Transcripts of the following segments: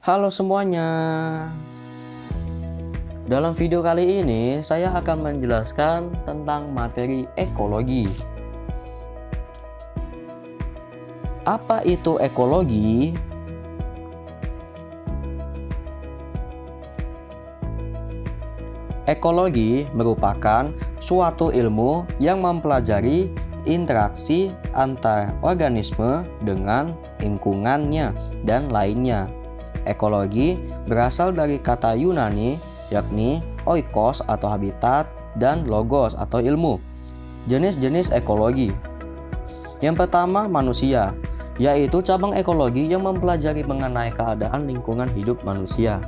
Halo semuanya. Dalam video kali ini saya akan menjelaskan tentang materi ekologi. Apa itu ekologi? Ekologi merupakan suatu ilmu yang mempelajari interaksi antar organisme dengan lingkungannya dan lainnya. Ekologi berasal dari kata Yunani yakni oikos atau habitat dan logos atau ilmu. Jenis-jenis ekologi. Yang pertama manusia, yaitu cabang ekologi yang mempelajari mengenai keadaan lingkungan hidup manusia.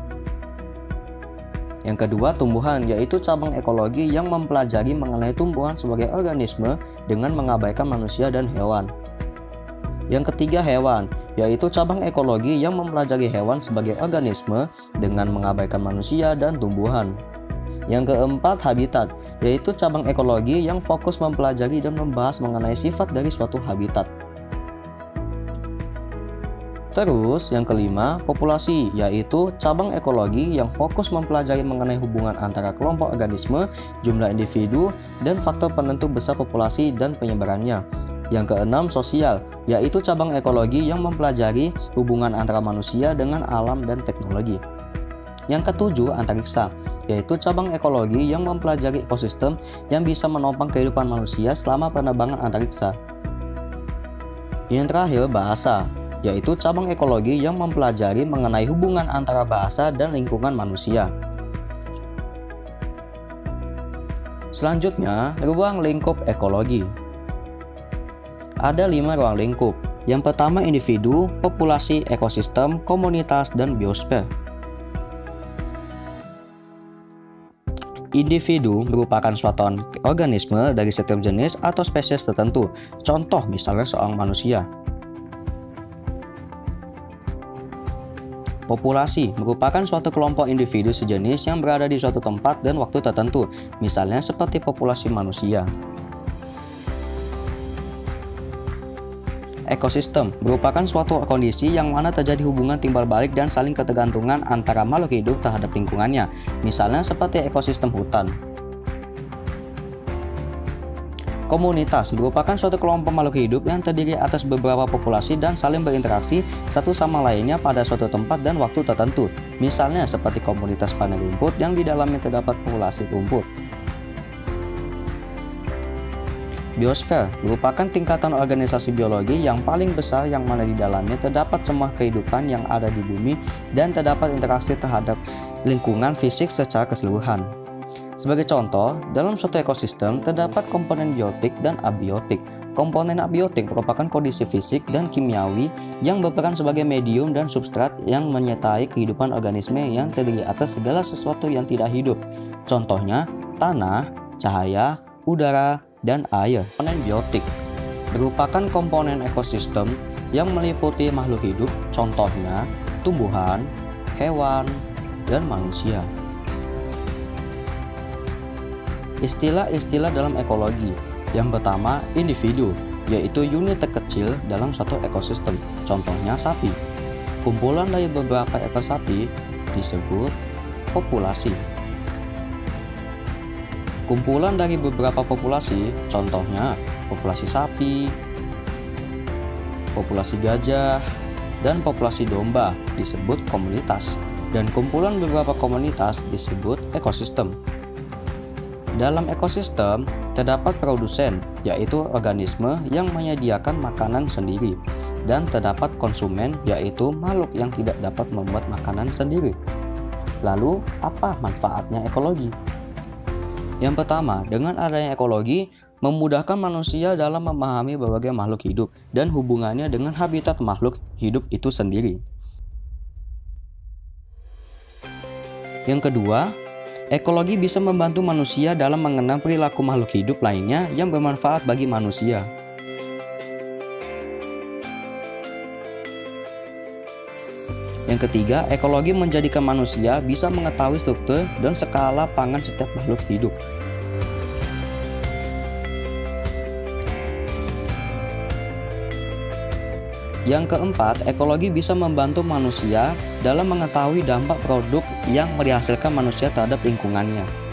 Yang kedua tumbuhan, yaitu cabang ekologi yang mempelajari mengenai tumbuhan sebagai organisme dengan mengabaikan manusia dan hewan. Yang ketiga hewan, yaitu cabang ekologi yang mempelajari hewan sebagai organisme dengan mengabaikan manusia dan tumbuhan. Yang keempat habitat, yaitu cabang ekologi yang fokus mempelajari dan membahas mengenai sifat dari suatu habitat. Terus yang kelima populasi, yaitu cabang ekologi yang fokus mempelajari mengenai hubungan antara kelompok organisme, jumlah individu, dan faktor penentu besar populasi dan penyebarannya. Yang keenam sosial, yaitu cabang ekologi yang mempelajari hubungan antara manusia dengan alam dan teknologi. Yang ketujuh antariksa, yaitu cabang ekologi yang mempelajari ekosistem yang bisa menopang kehidupan manusia selama penerbangan antariksa. Yang terakhir bahasa, yaitu cabang ekologi yang mempelajari mengenai hubungan antara bahasa dan lingkungan manusia. Selanjutnya, ruang lingkup ekologi. Ada 5 ruang lingkup. Yang pertama individu, populasi, ekosistem, komunitas, dan biosfer. Individu merupakan suatu organisme dari setiap jenis atau spesies tertentu. Contoh misalnya seorang manusia. Populasi merupakan suatu kelompok individu sejenis yang berada di suatu tempat dan waktu tertentu, misalnya seperti populasi manusia. Ekosistem merupakan suatu kondisi yang mana terjadi hubungan timbal balik dan saling ketergantungan antara makhluk hidup terhadap lingkungannya, misalnya seperti ekosistem hutan. Komunitas merupakan suatu kelompok makhluk hidup yang terdiri atas beberapa populasi dan saling berinteraksi satu sama lainnya pada suatu tempat dan waktu tertentu, misalnya seperti komunitas panen rumput yang di dalamnya terdapat populasi rumput. Biosfer merupakan tingkatan organisasi biologi yang paling besar yang mana di dalamnya terdapat semua kehidupan yang ada di bumi dan terdapat interaksi terhadap lingkungan fisik secara keseluruhan. Sebagai contoh, dalam suatu ekosistem terdapat komponen biotik dan abiotik. Komponen abiotik merupakan kondisi fisik dan kimiawi yang berperan sebagai medium dan substrat yang menyertai kehidupan organisme yang terdiri atas segala sesuatu yang tidak hidup. Contohnya, tanah, cahaya, udara, dan air. Komponen biotik merupakan komponen ekosistem yang meliputi makhluk hidup, contohnya tumbuhan, hewan, dan manusia. Istilah-istilah dalam ekologi. Yang pertama, individu, yaitu unit terkecil dalam suatu ekosistem, contohnya sapi. Kumpulan dari beberapa ekor sapi disebut populasi. Kumpulan dari beberapa populasi, contohnya populasi sapi, populasi gajah, dan populasi domba disebut komunitas, dan kumpulan beberapa komunitas disebut ekosistem. Dalam ekosistem, terdapat produsen, yaitu organisme yang menyediakan makanan sendiri, dan terdapat konsumen, yaitu makhluk yang tidak dapat membuat makanan sendiri. Lalu, apa manfaatnya ekologi? Yang pertama, dengan adanya ekologi, memudahkan manusia dalam memahami berbagai makhluk hidup dan hubungannya dengan habitat makhluk hidup itu sendiri. Yang kedua, ekologi bisa membantu manusia dalam mengenal perilaku makhluk hidup lainnya yang bermanfaat bagi manusia. Yang ketiga, ekologi menjadikan manusia bisa mengetahui struktur dan skala pangan setiap makhluk hidup. Yang keempat, ekologi bisa membantu manusia dalam mengetahui dampak produk yang dihasilkan manusia terhadap lingkungannya.